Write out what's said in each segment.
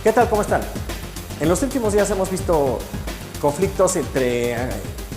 ¿Qué tal? ¿Cómo están? En los últimos días hemos visto conflictos entre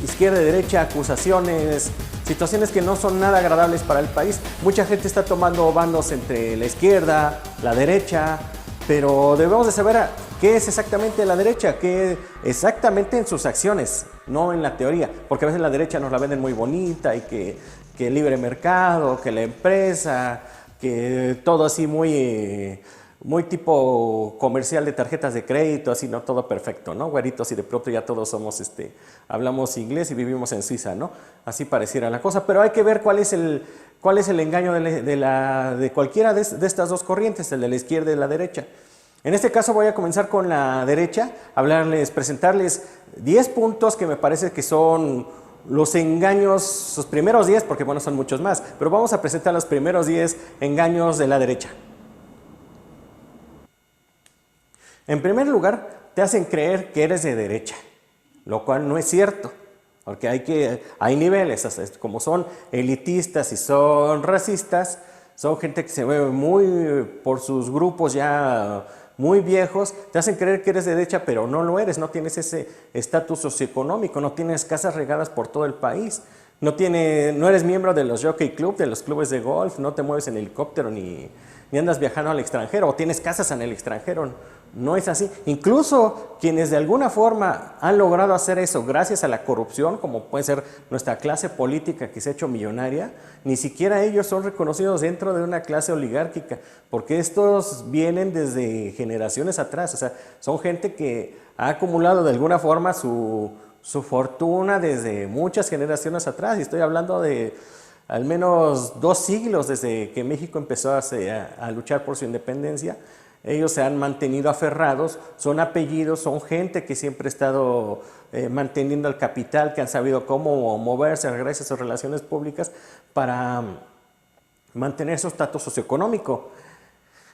izquierda y derecha, acusaciones, situaciones que no son nada agradables para el país. Mucha gente está tomando bandos entre la izquierda, la derecha, pero debemos de saber qué es exactamente la derecha, qué exactamente en sus acciones, no en la teoría, porque a veces la derecha nos la venden muy bonita y que el libre mercado, que la empresa, que todo así muy tipo comercial de tarjetas de crédito, así, ¿no? Todo perfecto, ¿no? Güeritos y de pronto ya todos somos, hablamos inglés y vivimos en Suiza, ¿no? Así pareciera la cosa, pero hay que ver cuál es el engaño de cualquiera de estas dos corrientes, el de la izquierda y de la derecha. En este caso voy a comenzar con la derecha, presentarles 10 puntos que me parece que son los engaños, sus primeros 10, porque bueno, son muchos más, pero vamos a presentar los primeros 10 engaños de la derecha. En primer lugar, te hacen creer que eres de derecha, lo cual no es cierto, porque hay niveles, como son elitistas y son racistas, son gente que se ve muy por sus grupos ya muy viejos, te hacen creer que eres de derecha, pero no lo eres, no tienes ese estatus socioeconómico, no tienes casas regadas por todo el país, no eres miembro de los Jockey Club, de los clubes de golf, no te mueves en helicóptero ni andas viajando al extranjero o tienes casas en el extranjero. No es así. Incluso quienes de alguna forma han logrado hacer eso gracias a la corrupción, como puede ser nuestra clase política que se ha hecho millonaria, ni siquiera ellos son reconocidos dentro de una clase oligárquica, porque estos vienen desde generaciones atrás. O sea, son gente que ha acumulado de alguna forma su fortuna desde muchas generaciones atrás. Y estoy hablando de al menos 2 siglos desde que México empezó a luchar por su independencia. Ellos se han mantenido aferrados, son apellidos, son gente que siempre ha estado manteniendo el capital, que han sabido cómo moverse gracias a sus relaciones públicas para mantener su estatus socioeconómico.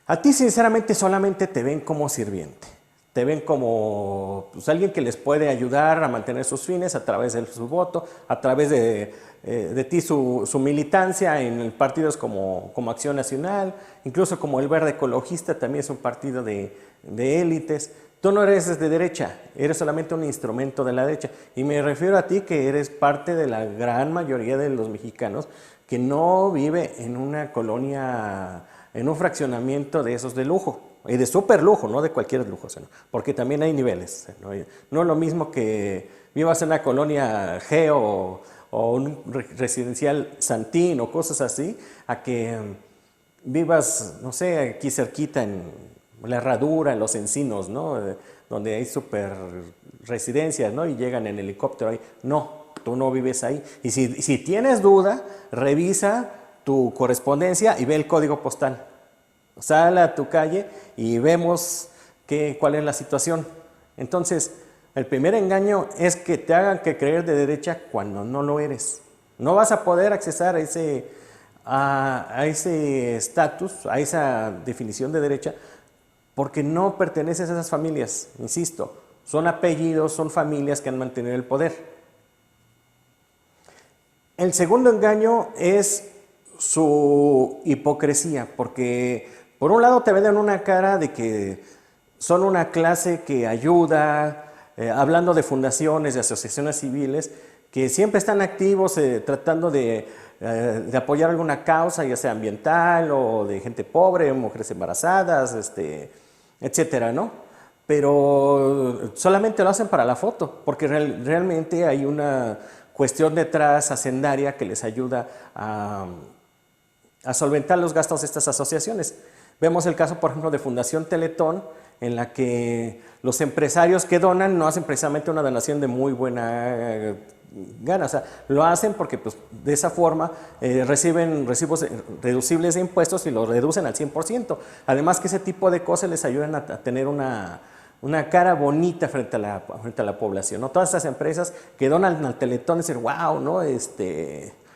A ti sinceramente solamente te ven como sirviente, te ven como alguien que les puede ayudar a mantener sus fines a través de su voto, a través de ti su militancia en partidos como Acción Nacional, incluso como el Verde Ecologista, también es un partido de élites. Tú no eres de derecha, eres solamente un instrumento de la derecha. Y me refiero a ti que eres parte de la gran mayoría de los mexicanos que no vive en una colonia, en un fraccionamiento de esos de lujo. Y de súper lujo, no de cualquier lujo, porque también hay niveles. No es lo mismo que vivas en una colonia Geo o un residencial Santín o cosas así, a que vivas, no sé, aquí cerquita en la Herradura, en Los Encinos, ¿no? Donde hay súper residencias, ¿no? Y llegan en helicóptero ahí. No, tú no vives ahí. Y si tienes duda, revisa tu correspondencia y ve el código postal. Sal a tu calle y vemos cuál es la situación. Entonces, el primer engaño es que te hagan que creer de derecha cuando no lo eres. No vas a poder accesar a ese estatus, a esa definición de derecha, porque no perteneces a esas familias. Insisto, son apellidos, son familias que han mantenido el poder. El segundo engaño es su hipocresía, porque por un lado te venden una cara de que son una clase que ayuda, hablando de fundaciones, de asociaciones civiles, que siempre están activos tratando de apoyar alguna causa, ya sea ambiental o de gente pobre, mujeres embarazadas, etcétera, ¿no? Pero solamente lo hacen para la foto, porque realmente hay una cuestión detrás hacendaria que les ayuda a solventar los gastos de estas asociaciones. Vemos el caso, por ejemplo, de Fundación Teletón, en la que los empresarios que donan no hacen precisamente una donación de muy buena gana, o sea, lo hacen porque pues, de esa forma reciben recibos reducibles de impuestos y los reducen al 100%. Además que ese tipo de cosas les ayudan a tener una cara bonita frente a la población, ¿no? Todas estas empresas que donan al Teletón dicen, wow, ¿no?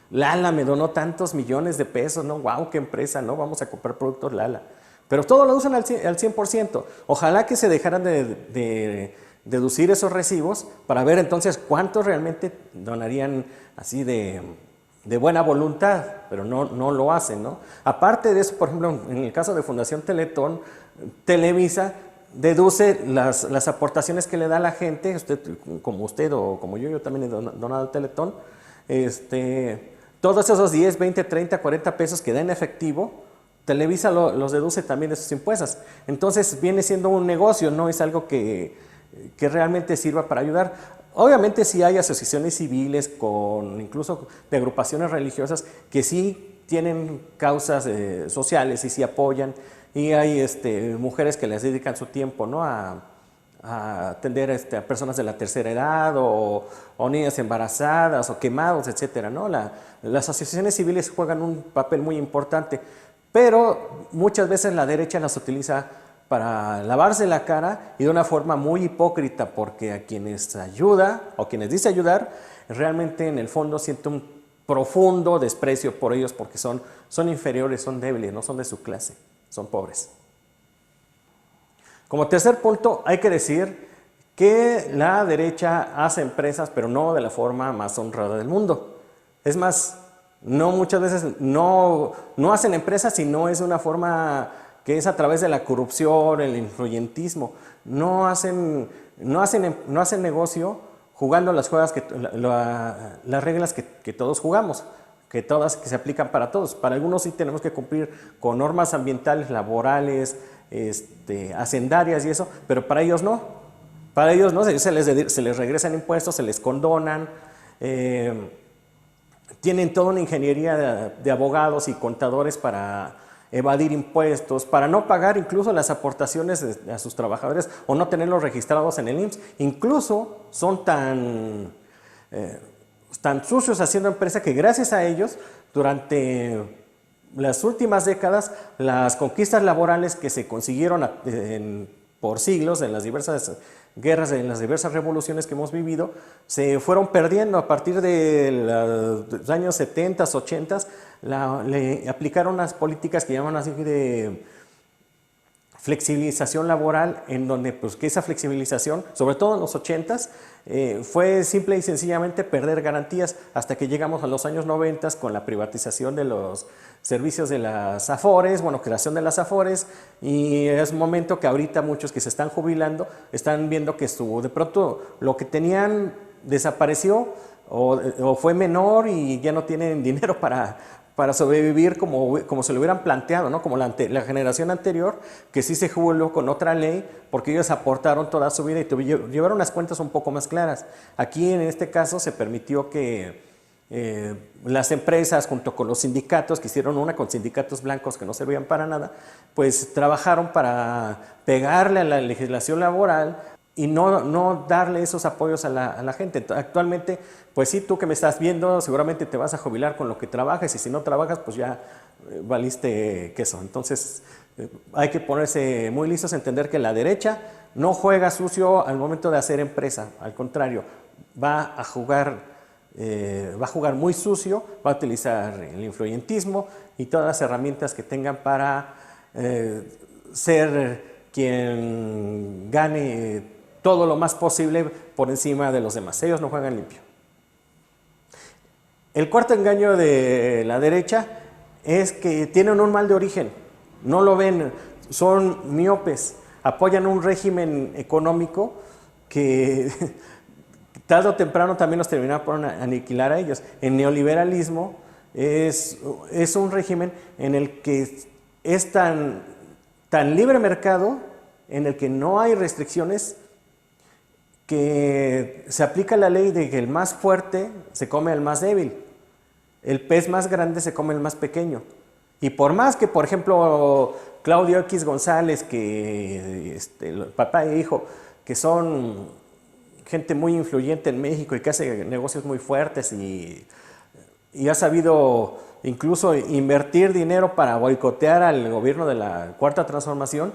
Lala me donó tantos millones de pesos, ¿no? Wow, qué empresa, ¿no? Vamos a comprar productos Lala. Pero todo lo usan al 100%. Ojalá que se dejaran de deducir esos recibos para ver entonces cuántos realmente donarían así de buena voluntad, pero no lo hacen, ¿no? Aparte de eso, por ejemplo, en el caso de Fundación Teletón, Televisa deduce las aportaciones que le da la gente, usted o como yo también he donado al Teletón, todos esos 10, 20, 30, 40 pesos que da en efectivo, Televisa los deduce también de sus impuestos. Entonces viene siendo un negocio, no es algo que realmente sirva para ayudar. Obviamente sí hay asociaciones civiles, incluso de agrupaciones religiosas, que sí tienen causas sociales y sí apoyan, y hay mujeres que les dedican su tiempo, ¿no?, a atender a personas de la tercera edad o niñas embarazadas o quemados, etcétera, ¿no? Las asociaciones civiles juegan un papel muy importante, pero muchas veces la derecha las utiliza para lavarse la cara y de una forma muy hipócrita, porque a quienes ayuda o quienes dice ayudar, realmente en el fondo siente un profundo desprecio por ellos, porque son inferiores, son débiles, no son de su clase, son pobres. Como tercer punto, hay que decir que la derecha hace empresas, pero no de la forma más honrada del mundo. Es más, muchas veces no hacen empresas, sino es de una forma que es a través de la corrupción, el influyentismo. No hacen negocio jugando las reglas que todos jugamos, que se aplican para todos. Para algunos sí tenemos que cumplir con normas ambientales, laborales, hacendarias y eso, pero para ellos no. Para ellos no, se les regresan impuestos, se les condonan, tienen toda una ingeniería de abogados y contadores para evadir impuestos, para no pagar incluso las aportaciones a sus trabajadores o no tenerlos registrados en el IMSS. Incluso son tan sucios haciendo empresa que gracias a ellos, durante las últimas décadas, las conquistas laborales que se consiguieron por siglos en las diversas guerras, en las diversas revoluciones que hemos vivido, se fueron perdiendo a partir de los años 70, 80. Le aplicaron unas políticas que llaman así de flexibilización laboral, en donde pues que esa flexibilización, sobre todo en los 80s, fue simple y sencillamente perder garantías, hasta que llegamos a los años 90 con la privatización de los servicios de las AFORES, creación de las AFORES, y es un momento que ahorita muchos que se están jubilando están viendo que de pronto lo que tenían desapareció o fue menor y ya no tienen dinero para sobrevivir como se lo hubieran planteado, ¿no? Como la generación anterior, que sí se jubiló con otra ley, porque ellos aportaron toda su vida y llevaron las cuentas un poco más claras. Aquí en este caso se permitió que las empresas, junto con los sindicatos, que hicieron una con sindicatos blancos que no servían para nada, pues trabajaron para pegarle a la legislación laboral y no darle esos apoyos a la gente. Actualmente, pues sí, tú que me estás viendo, seguramente te vas a jubilar con lo que trabajes, y si no trabajas, pues ya valiste queso. Entonces, hay que ponerse muy listos a entender que la derecha no juega sucio al momento de hacer empresa. Al contrario, va a jugar muy sucio, va a utilizar el influyentismo y todas las herramientas que tengan para ser quien gane todo lo más posible por encima de los demás. Ellos no juegan limpio. El cuarto engaño de la derecha es que tienen un mal de origen. No lo ven, son miopes, apoyan un régimen económico que tarde o temprano también los terminará por aniquilar a ellos. El neoliberalismo es un régimen en el que es tan libre mercado, en el que no hay restricciones, que se aplica la ley de que el más fuerte se come al más débil, el pez más grande se come al más pequeño. Y por más que, por ejemplo, Claudio X González, que papá e hijo, que son gente muy influyente en México y que hace negocios muy fuertes y ha sabido incluso invertir dinero para boicotear al gobierno de la Cuarta Transformación,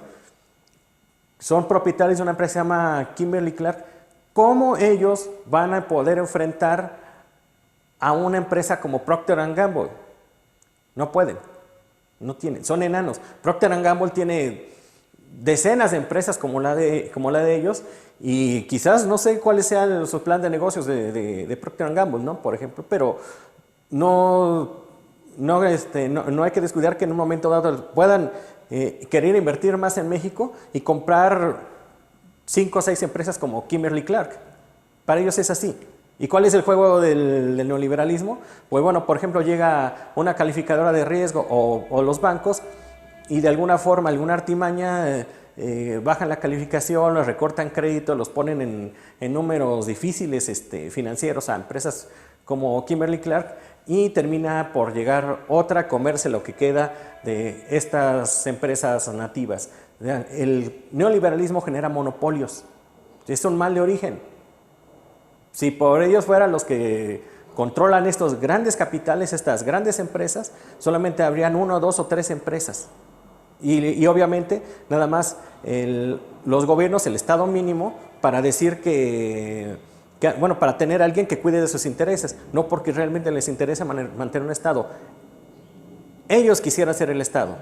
son propietarios de una empresa que se llama Kimberly-Clark. ¿Cómo ellos van a poder enfrentar a una empresa como Procter & Gamble? No pueden, no tienen, son enanos. Procter & Gamble tiene decenas de empresas como la de ellos, y quizás no sé cuál sea su plan de negocios de Procter & Gamble, ¿no? Por ejemplo, pero no hay que descuidar que en un momento dado puedan querer invertir más en México y comprar 5 o 6 empresas como Kimberly-Clark. Para ellos es así. ¿Y cuál es el juego del neoliberalismo? Pues bueno, por ejemplo, llega una calificadora de riesgo o los bancos y de alguna forma, alguna artimaña, bajan la calificación, los recortan crédito, los ponen en números difíciles financieros a empresas como Kimberly-Clark y termina por llegar otra, comerse lo que queda de estas empresas nativas. El neoliberalismo genera monopolios. Es un mal de origen. Si por ellos fueran los que controlan estos grandes capitales, estas grandes empresas, solamente habrían 1, 2 o 3 empresas. Y obviamente nada más los gobiernos, el Estado mínimo, para decir bueno, para tener a alguien que cuide de sus intereses, no porque realmente les interese mantener un Estado. Ellos quisieran ser el Estado.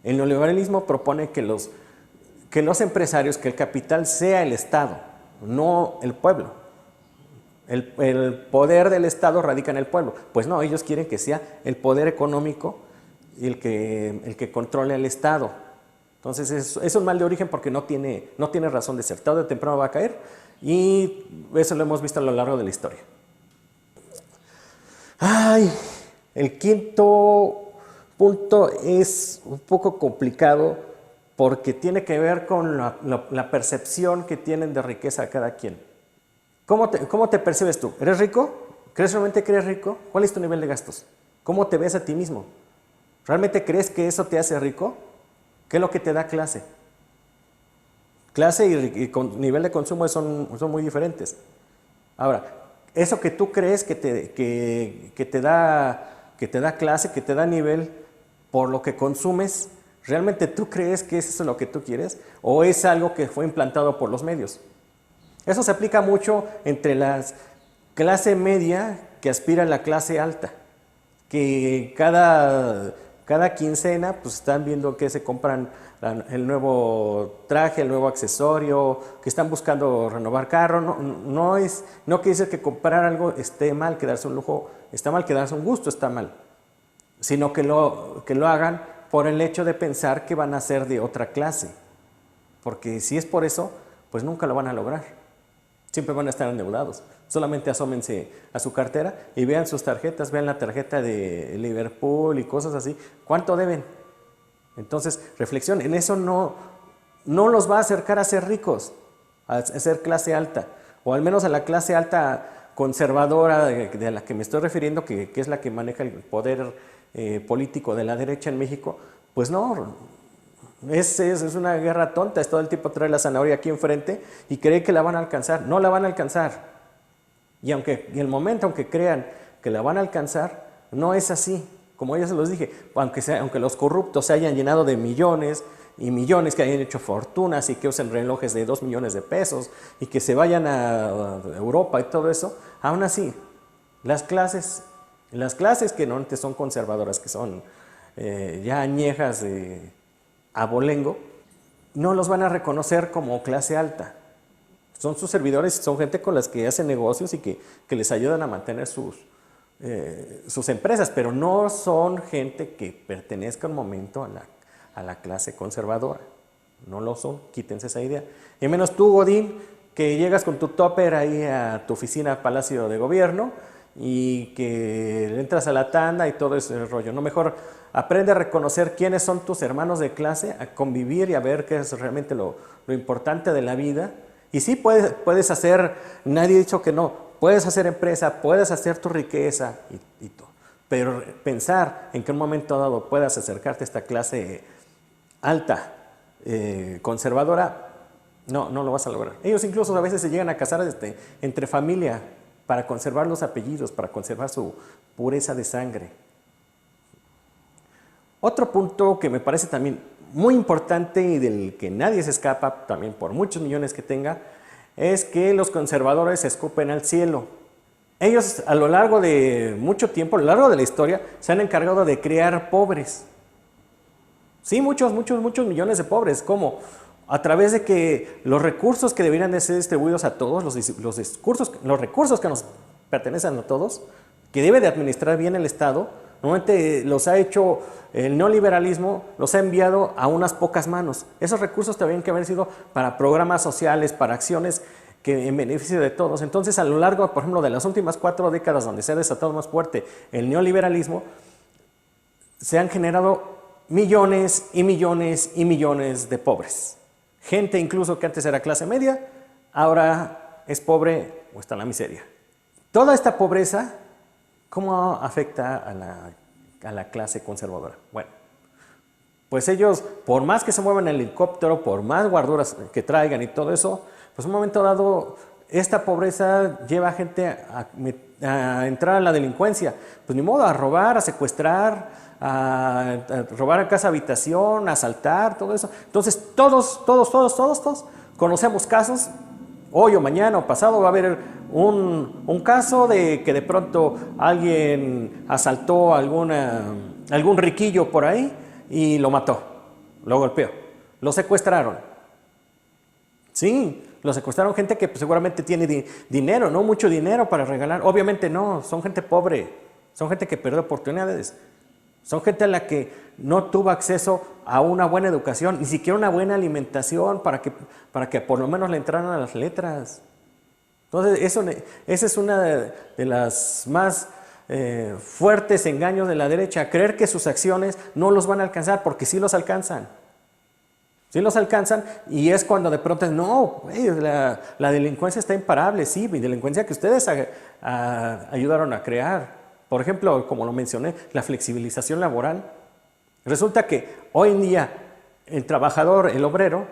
El neoliberalismo propone que los empresarios, que el capital sea el Estado, no el pueblo. El poder del Estado radica en el pueblo. Pues no, ellos quieren que sea el poder económico el que controle el Estado. Entonces es un mal de origen porque no tiene razón de ser. Tarde o temprano va a caer y eso lo hemos visto a lo largo de la historia. Ay, el quinto punto es un poco complicado porque tiene que ver con la percepción que tienen de riqueza cada quien. ¿Cómo te percibes tú? ¿Eres rico? ¿Crees realmente que eres rico? ¿Cuál es tu nivel de gastos? ¿Cómo te ves a ti mismo? ¿Realmente crees que eso te hace rico? ¿Qué es lo que te da clase? Clase y nivel de consumo son muy diferentes. Ahora, eso que tú crees que te da clase, que te da nivel por lo que consumes, ¿realmente tú crees que eso es lo que tú quieres? ¿O es algo que fue implantado por los medios? Eso se aplica mucho entre la clase media que aspira a la clase alta, que cada quincena pues están viendo que se compran el nuevo traje, el nuevo accesorio, que están buscando renovar carro. No quiere decir que comprar algo esté mal, que darse un lujo está mal, que darse un gusto está mal, sino que lo hagan por el hecho de pensar que van a ser de otra clase, porque si es por eso, pues nunca lo van a lograr. Siempre van a estar endeudados. Solamente asómense a su cartera y vean sus tarjetas, vean la tarjeta de Liverpool y cosas así. ¿Cuánto deben? Entonces, reflexionen. Eso no los va a acercar a ser ricos, a ser clase alta, o al menos a la clase alta conservadora de la que me estoy refiriendo, que es la que maneja el poder político de la derecha en México. Pues no. Es una guerra tonta, es todo el tiempo trae la zanahoria aquí enfrente y cree que la van a alcanzar. No la van a alcanzar. Y en el momento, aunque crean que la van a alcanzar, no es así. Como ya se los dije, aunque los corruptos se hayan llenado de millones y millones, que hayan hecho fortunas y que usen relojes de 2 millones de pesos y que se vayan a Europa y todo eso, aún así, las clases que normalmente son conservadoras, que son ya añejas de abolengo, no los van a reconocer como clase alta. Son sus servidores, son gente con las que hacen negocios y que les ayudan a mantener sus empresas, pero no son gente que pertenezca un momento a la clase conservadora. No lo son, quítense esa idea. Y menos tú, Godín, que llegas con tu topper ahí a tu oficina, Palacio de Gobierno, y que entras a la tanda y todo ese rollo. No, mejor aprende a reconocer quiénes son tus hermanos de clase, a convivir y a ver qué es realmente lo importante de la vida. Y sí, puedes hacer, nadie ha dicho que no, puedes hacer empresa, puedes hacer tu riqueza y todo. Pero pensar en que en un momento dado puedas acercarte a esta clase alta, conservadora, no lo vas a lograr. Ellos incluso a veces se llegan a casar entre familia para conservar los apellidos, para conservar su pureza de sangre. Otro punto que me parece también muy importante y del que nadie se escapa, también por muchos millones que tenga, es que los conservadores se escupen al cielo. Ellos a lo largo de mucho tiempo, a lo largo de la historia, se han encargado de crear pobres. Sí, muchos millones de pobres. ¿Cómo? A través de que los recursos que deberían de ser distribuidos a todos, los recursos que nos pertenecen a todos, que debe de administrar bien el Estado, Normalmente los ha hecho el neoliberalismo, los ha enviado a unas pocas manos. Esos recursos tendrían que haber sido para programas sociales, para acciones que en beneficio de todos. Entonces, a lo largo, por ejemplo, de las últimas 4 décadas donde se ha desatado más fuerte el neoliberalismo, se han generado millones y millones y millones de pobres. Gente incluso que antes era clase media, ahora es pobre o está en la miseria. Toda esta pobreza, ¿cómo afecta a la clase conservadora? Bueno, pues ellos, por más que se muevan en el helicóptero, por más guarduras que traigan y todo eso, pues en un momento dado, esta pobreza lleva a gente a entrar a la delincuencia. Pues ni modo, a robar, a secuestrar, a robar a casa habitación, a asaltar, todo eso. Entonces, todos conocemos casos. Hoy o mañana o pasado va a haber un caso de que de pronto alguien asaltó a algún riquillo por ahí y lo mató, lo golpeó, lo secuestraron. Sí, lo secuestraron gente que pues, seguramente tiene dinero, no mucho dinero para regalar. Obviamente no, son gente pobre, son gente que perdió oportunidades. Son gente a la que no tuvo acceso a una buena educación, ni siquiera una buena alimentación para que por lo menos le entraran a las letras. Entonces, esa es una de las más fuertes engaños de la derecha, creer que sus acciones no los van a alcanzar, porque sí los alcanzan. Sí los alcanzan y es cuando de pronto, no, la delincuencia está imparable, sí, delincuencia que ustedes ayudaron a crear. Por ejemplo, como lo mencioné, la flexibilización laboral. Resulta que hoy en día el trabajador, el obrero,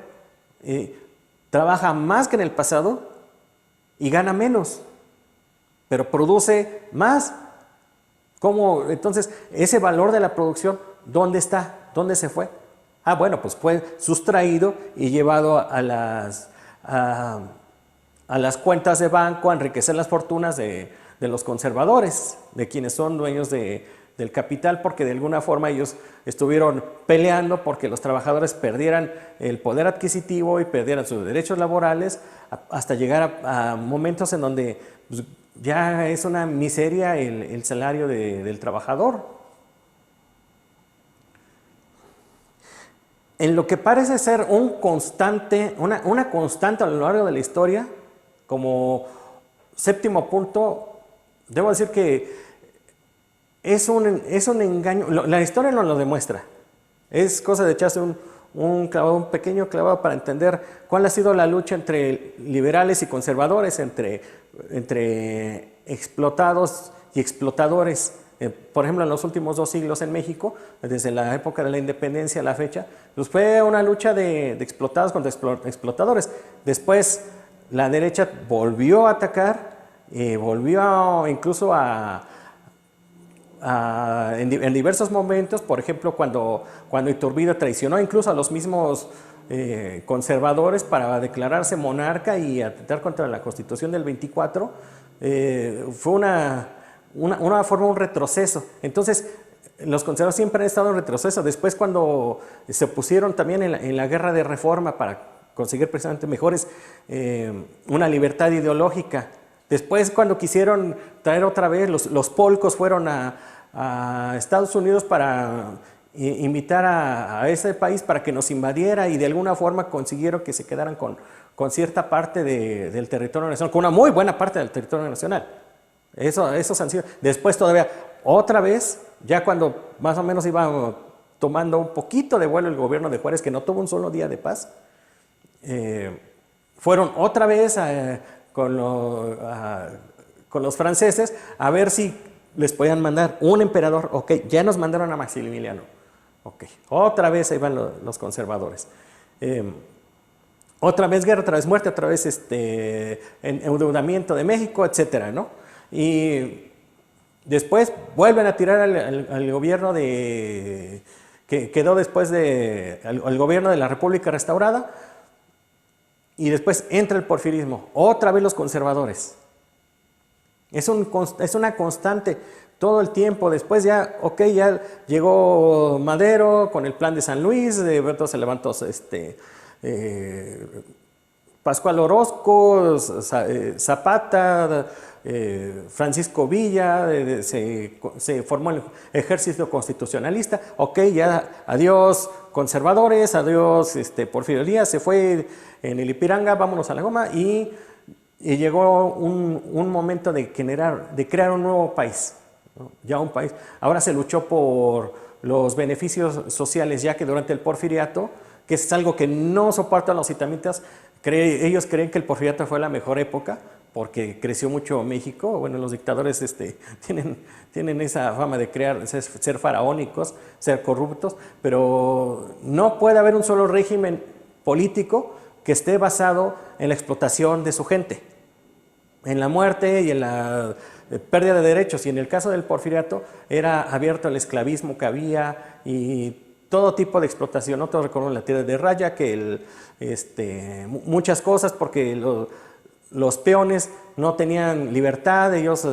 trabaja más que en el pasado y gana menos, pero produce más. ¿Cómo? Entonces, ese valor de la producción, ¿dónde está? ¿Dónde se fue? Ah, bueno, pues fue sustraído y llevado a las cuentas de banco a enriquecer las fortunas de los conservadores, de quienes son dueños del capital, porque de alguna forma ellos estuvieron peleando porque los trabajadores perdieran el poder adquisitivo y perdieran sus derechos laborales hasta llegar a momentos en donde pues, ya es una miseria el salario del trabajador. En lo que parece ser una constante a lo largo de la historia, como séptimo punto, debo decir que es un engaño. La historia nos lo demuestra. Es cosa de echarse un pequeño clavado para entender cuál ha sido la lucha entre liberales y conservadores, entre explotados y explotadores. Por ejemplo, en los últimos 2 siglos en México, desde la época de la independencia a la fecha, pues fue una lucha de explotados contra explotadores. Después la derecha volvió a atacar, volvió incluso en diversos momentos, por ejemplo, cuando Iturbide traicionó incluso a los mismos conservadores para declararse monarca y atentar contra la Constitución del 24, fue una forma, un retroceso. Entonces, los conservadores siempre han estado en retroceso. Después, cuando se pusieron también en la guerra de reforma para conseguir precisamente una libertad ideológica. Después, cuando quisieron traer otra vez, los polcos fueron a Estados Unidos para invitar a ese país para que nos invadiera y de alguna forma consiguieron que se quedaran con cierta parte del territorio nacional, con una muy buena parte del territorio nacional. Esos han sido. Después todavía, otra vez, ya cuando más o menos iba tomando un poquito de vuelo el gobierno de Juárez, que no tuvo un solo día de paz, fueron otra vez con los franceses a ver si les podían mandar un emperador. Ok, ya nos mandaron a Maximiliano. Ok, otra vez ahí van los conservadores. Otra vez guerra, otra vez muerte, otra vez endeudamiento de México, etcétera, ¿no? Y después vuelven a tirar al gobierno que quedó después al gobierno de la República restaurada, y después entra el porfirismo, otra vez los conservadores. Es una constante todo el tiempo. Después ya llegó Madero con el plan de San Luis, de pronto se levantó Pascual Orozco, Zapata, Francisco Villa, se formó el ejército constitucionalista, ok, ya adiós conservadores, adiós Porfirio Díaz, se fue en el Ipiranga, vámonos a la goma, y llegó un momento de crear un nuevo país, ¿no? Ya un país. Ahora se luchó por los beneficios sociales, ya que durante el porfiriato, que es algo que no soportan los itamitas, ellos creen que el porfiriato fue la mejor época, porque creció mucho México. Bueno, los dictadores tienen esa fama de ser faraónicos, ser corruptos, pero no puede haber un solo régimen político que esté basado en la explotación de su gente, en la muerte y en la pérdida de derechos. Y en el caso del porfiriato era abierto el esclavismo que había y todo tipo de explotación. Nosotros recordamos la tierra de raya, que muchas cosas, porque los peones no tenían libertad, ellos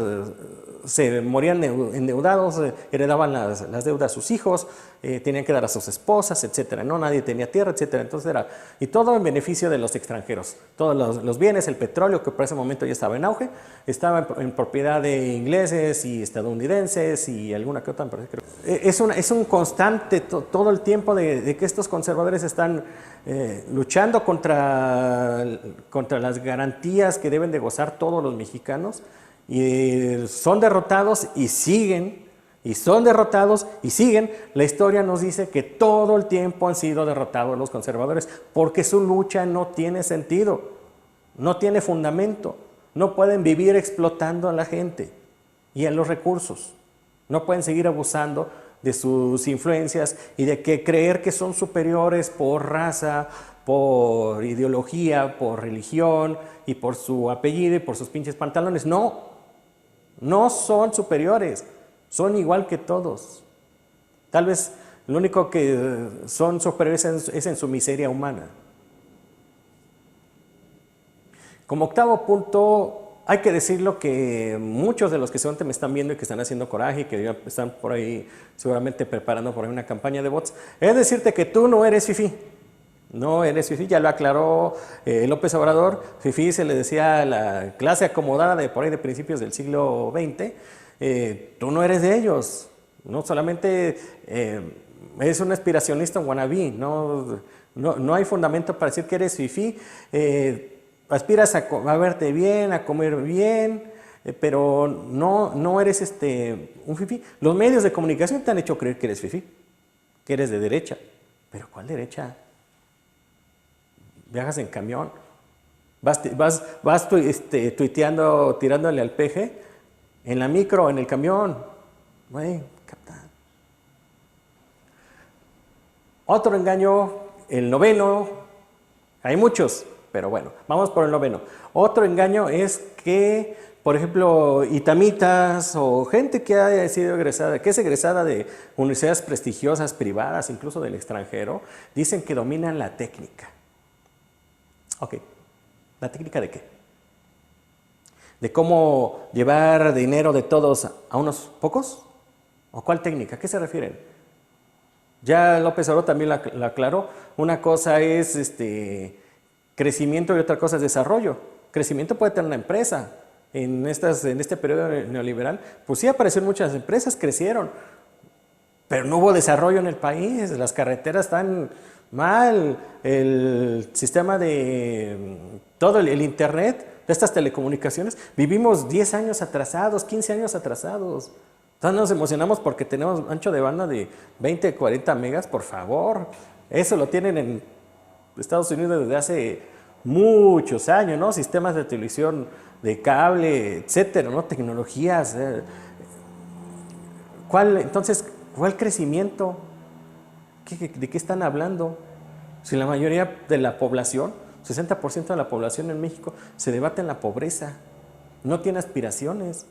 se morían endeudados, heredaban las deudas a sus hijos, tenían que dar a sus esposas, etcétera, ¿no? Nadie tenía tierra, etcétera. Entonces y todo en beneficio de los extranjeros. Todos los bienes, el petróleo, que por ese momento ya estaba en auge, estaba en propiedad de ingleses y estadounidenses y alguna que otra. Es un constante todo el tiempo de que estos conservadores están luchando contra las garantías que deben de gozar todos los mexicanos, y son derrotados y siguen, y son derrotados y siguen. La historia nos dice que todo el tiempo han sido derrotados los conservadores, porque su lucha no tiene sentido, no tiene fundamento. No pueden vivir explotando a la gente y a los recursos, no pueden seguir abusando de sus influencias y de creer que son superiores por raza, por ideología, por religión y por su apellido y por sus pinches pantalones. No son superiores, son igual que todos. Tal vez lo único que son superiores es en su miseria humana. Como octavo punto, hay que decirlo que muchos de los que seguramente me están viendo y que están haciendo coraje y que ya están por ahí seguramente preparando por ahí una campaña de bots, es decirte que tú no eres fifí. No eres fifí, ya lo aclaró López Obrador. Fifí se le decía a la clase acomodada de por ahí de principios del siglo XX. Tú no eres de ellos. No solamente eres un aspiracionista, un wannabe. No hay fundamento para decir que eres fifí. Aspiras a verte bien, a comer bien, pero no eres un fifí. Los medios de comunicación te han hecho creer que eres fifí, que eres de derecha. ¿Pero cuál derecha? Viajas en camión, vas tuiteando, tirándole al peje, en la micro, en el camión. Güey, capta. Otro engaño, el noveno, hay muchos, pero bueno, vamos por el noveno. Otro engaño es que, por ejemplo, itamitas o gente que haya sido egresada, que es egresada de universidades prestigiosas, privadas, incluso del extranjero, dicen que dominan la técnica. Ok, ¿la técnica de qué? ¿De cómo llevar dinero de todos a unos pocos? ¿O cuál técnica? ¿A qué se refieren? Ya López Obrador también la aclaró. Una cosa es crecimiento y otra cosa es desarrollo. Crecimiento puede tener una empresa. En este periodo neoliberal, pues sí aparecieron muchas empresas, crecieron, pero no hubo desarrollo en el país. Las carreteras están mal, el sistema de todo el internet, de estas telecomunicaciones, vivimos 10 años atrasados, 15 años atrasados. Entonces nos emocionamos porque tenemos ancho de banda de 20, 40 megas, por favor. Eso lo tienen en Estados Unidos desde hace muchos años, ¿no? Sistemas de televisión de cable, etcétera, ¿no? Tecnologías. Entonces, ¿cuál crecimiento? ¿De qué están hablando? Si la mayoría de la población, 60% de la población en México, se debate en la pobreza, no tiene aspiraciones.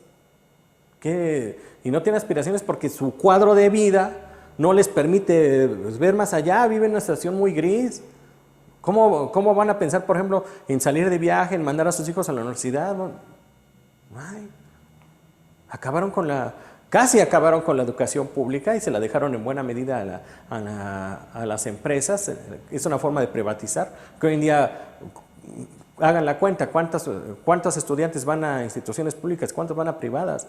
Y no tiene aspiraciones porque su cuadro de vida no les permite ver más allá, viven en una situación muy gris. ¿Cómo van a pensar, por ejemplo, en salir de viaje, en mandar a sus hijos a la universidad? Casi acabaron con la educación pública y se la dejaron en buena medida a las empresas. Es una forma de privatizar, que hoy en día hagan la cuenta, cuántos estudiantes van a instituciones públicas, cuántos van a privadas.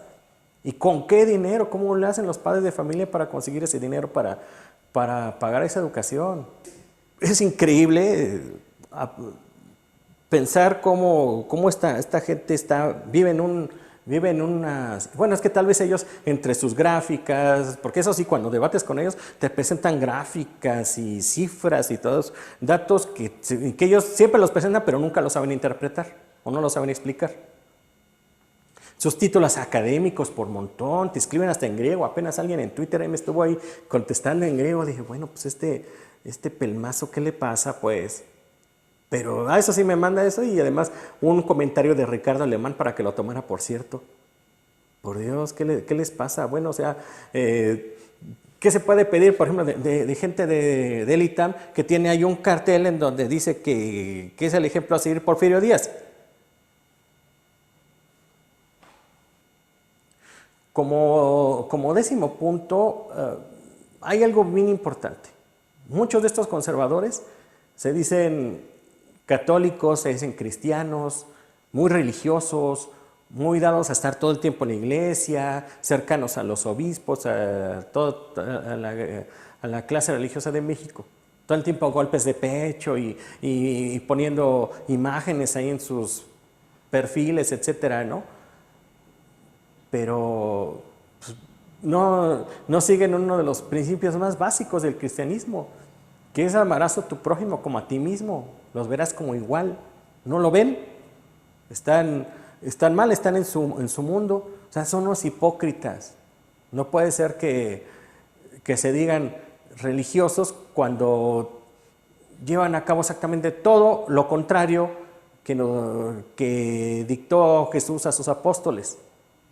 ¿Y con qué dinero? ¿Cómo le hacen los padres de familia para conseguir ese dinero para pagar esa educación? Es increíble pensar cómo esta gente vive en unas... Bueno, es que tal vez ellos, entre sus gráficas, porque eso sí, cuando debates con ellos, te presentan gráficas y cifras y todos datos que ellos siempre los presentan, pero nunca los saben interpretar o no los saben explicar. Sus títulos académicos por montón, te escriben hasta en griego. Apenas alguien en Twitter me estuvo ahí contestando en griego. Dije, bueno, pues este pelmazo, ¿qué le pasa? Pues, pero eso sí me manda eso, y además un comentario de Ricardo Alemán para que lo tomara por cierto. Por Dios, ¿qué les pasa? Bueno, o sea, ¿qué se puede pedir, por ejemplo, de gente del ITAM que tiene ahí un cartel en donde dice que es el ejemplo a seguir Porfirio Díaz? Como décimo punto, hay algo bien importante. Muchos de estos conservadores se dicen católicos, se dicen cristianos, muy religiosos, muy dados a estar todo el tiempo en la iglesia, cercanos a los obispos, a la clase religiosa de México. Todo el tiempo golpes de pecho y poniendo imágenes ahí en sus perfiles, etcétera, ¿no? Pero pues, no siguen uno de los principios más básicos del cristianismo, que es amarás a tu prójimo como a ti mismo, los verás como igual. ¿No lo ven? Están mal, están en su mundo, o sea, son unos hipócritas. No puede ser que se digan religiosos cuando llevan a cabo exactamente todo lo contrario que dictó Jesús a sus apóstoles.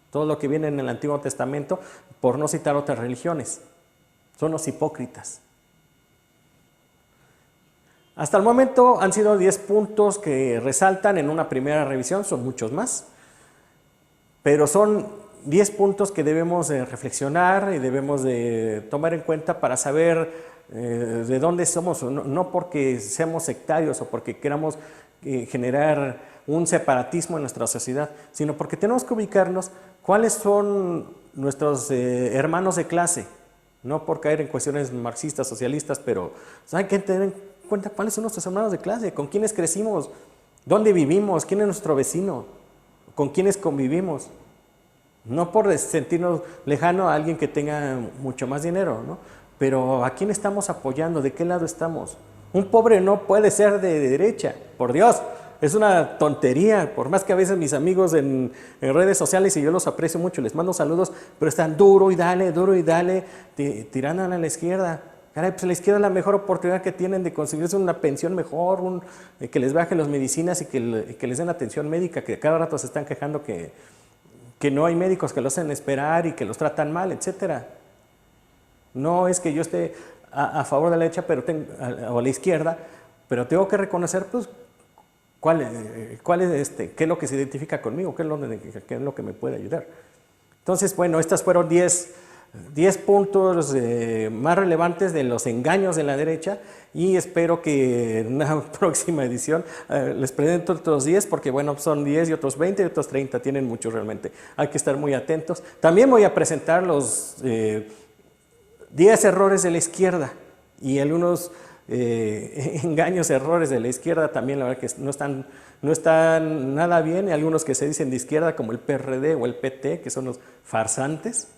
Todo lo que viene en el Antiguo Testamento, por no citar otras religiones. Son los hipócritas. Hasta el momento han sido 10 puntos que resaltan en una primera revisión, son muchos más, pero son 10 puntos que debemos de reflexionar y debemos de tomar en cuenta para saber de dónde somos, no porque seamos sectarios o porque queramos generar un separatismo en nuestra sociedad, sino porque tenemos que ubicarnos cuáles son nuestros hermanos de clase, no por caer en cuestiones marxistas, socialistas, pero hay que tener en cuenta cuáles son nuestros hermanos de clase, con quiénes crecimos, dónde vivimos, quién es nuestro vecino, con quiénes convivimos. No por sentirnos lejano a alguien que tenga mucho más dinero, ¿no? Pero ¿a quién estamos apoyando? ¿De qué lado estamos? Un pobre no puede ser de derecha, por Dios. Es una tontería, por más que a veces mis amigos en redes sociales, y yo los aprecio mucho, les mando saludos, pero están duro y dale, tirando a la izquierda. Caray, pues la izquierda es la mejor oportunidad que tienen de conseguirse una pensión mejor, que les bajen las medicinas y que les den atención médica, que cada rato se están quejando que no hay médicos que los hacen esperar y que los tratan mal, etcétera. No es que yo esté a favor de la derecha o a la izquierda, pero tengo que reconocer, pues, qué es lo que se identifica conmigo, qué es lo que me puede ayudar. Entonces, bueno, estas fueron 10 puntos más relevantes de los engaños de la derecha, y espero que en una próxima edición les presento otros 10, porque bueno, son 10 y otros 20 y otros 30, tienen muchos realmente. Hay que estar muy atentos. También voy a presentar los 10 errores de la izquierda y algunos engaños, errores de la izquierda también, la verdad que no están nada bien, y algunos que se dicen de izquierda como el PRD o el PT, que son los farsantes,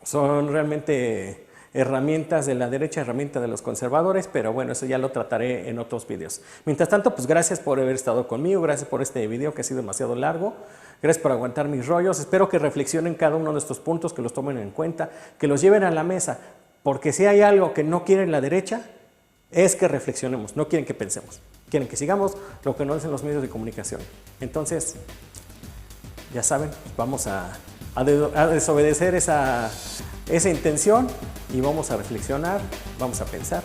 son realmente herramientas de la derecha, herramientas de los conservadores, pero bueno, eso ya lo trataré en otros videos. Mientras tanto, pues gracias por haber estado conmigo, gracias por este video que ha sido demasiado largo, gracias por aguantar mis rollos, espero que reflexionen cada uno de estos puntos, que los tomen en cuenta, que los lleven a la mesa, porque si hay algo que no quiere la derecha, es que reflexionemos, no quieren que pensemos, quieren que sigamos lo que nos dicen los medios de comunicación. Entonces, ya saben, vamos a desobedecer esa intención y vamos a reflexionar, vamos a pensar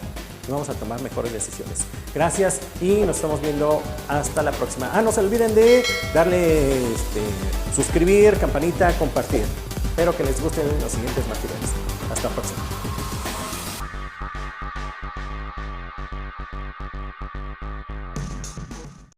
y vamos a tomar mejores decisiones. Gracias y nos estamos viendo hasta la próxima. No se olviden de darle suscribir, campanita, compartir. Espero que les gusten los siguientes materiales. Hasta la próxima.